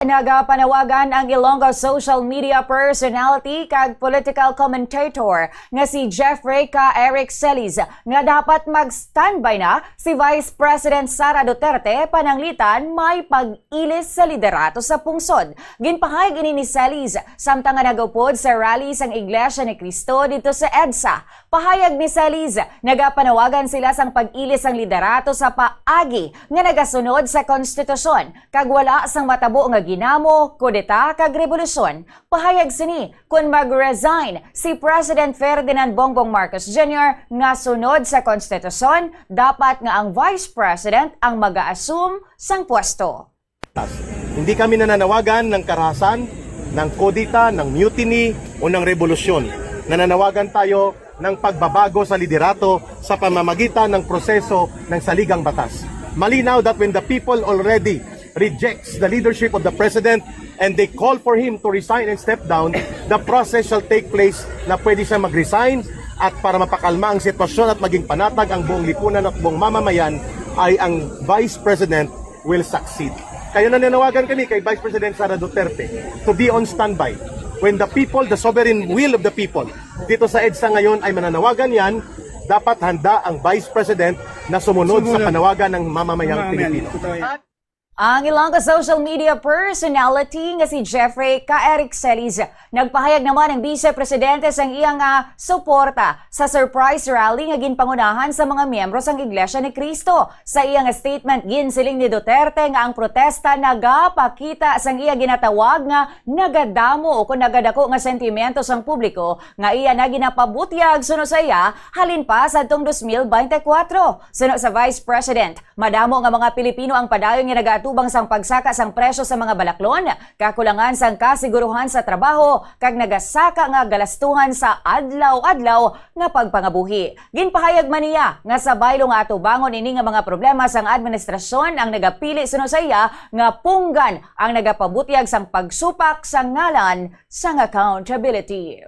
Nagapanawagan ang Ilonggo social media personality kag political commentator nga si Jeffrey K. Eric Celis nga dapat mag-standby na si Vice President Sara Duterte pananglitan may pag-ilis sa liderato sa pungsod. Ginpahayag ini ni Celis samtang nga nagupod sa rally sang Iglesia ni Cristo dito sa EDSA. Pahayag ni Celis, nagapanawagan sila sang pag-ilis ang liderato sa paagi nga nagasunod sa konstitusyon kag wala sang matabo nga ginamo, kudeta kag revolusyon. Pahayag sini kung mag-resign si President Ferdinand Bongbong Marcos Jr. nga sunod sa konstitusyon, dapat nga ang Vice President ang mag-a-assume sang pwesto. Hindi kami nananawagan ng karahasan, ng kudeta, ng mutiny o ng revolusyon. Nananawagan tayo ng pagbabago sa liderato sa pamamagitan ng proseso ng saligang batas. Malinaw that when the people already rejects the leadership of the president and they call for him to resign and step down, the process shall take place na pwede siya mag-resign at para mapakalma ang sitwasyon at maging panatag ang buong lipunan at buong mamamayan ay ang Vice President will succeed. Kaya nananawagan kami kay Vice President Sara Duterte to be on standby. When the people, the sovereign will of the people, dito sa EDSA ngayon ay mananawagan yan, dapat handa ang Vice President na sumunod sa panawagan ng mamamayang Pilipino. Ang Ilonggo social media personality nga si Jeffrey K. Eric Celis nagpahayag naman ang Vice Presidente sang iyang suporta sa surprise rally nga ginpangunahan sa mga miyembro sang Iglesia ni Cristo. Sa iyang statement ginsiling ni Duterte nga ang protesta nagapakita sang iya ginatawag nga nagadamo o kung nagadako nga sentimento sang publiko nga iya na ginapabutyag suno sa iya halin pa sa adtong 2024. Suno sa Vice President, madamo nga mga Pilipino ang padayon nga nagatubang sang pagsaka sang presyo sa mga balaklon, kakulangan sang kasiguruhan sa trabaho, kag nagasaka nga galastuhan sa adlaw-adlaw nga pagpangabuhi. Ginpahayag man niya nga sabay nga atubangon ini nga mga problema sang administrasyon ang nagapili suno sa iya nga punggan ang nagapabutyag sang pagsupak sa ngalan sang accountability.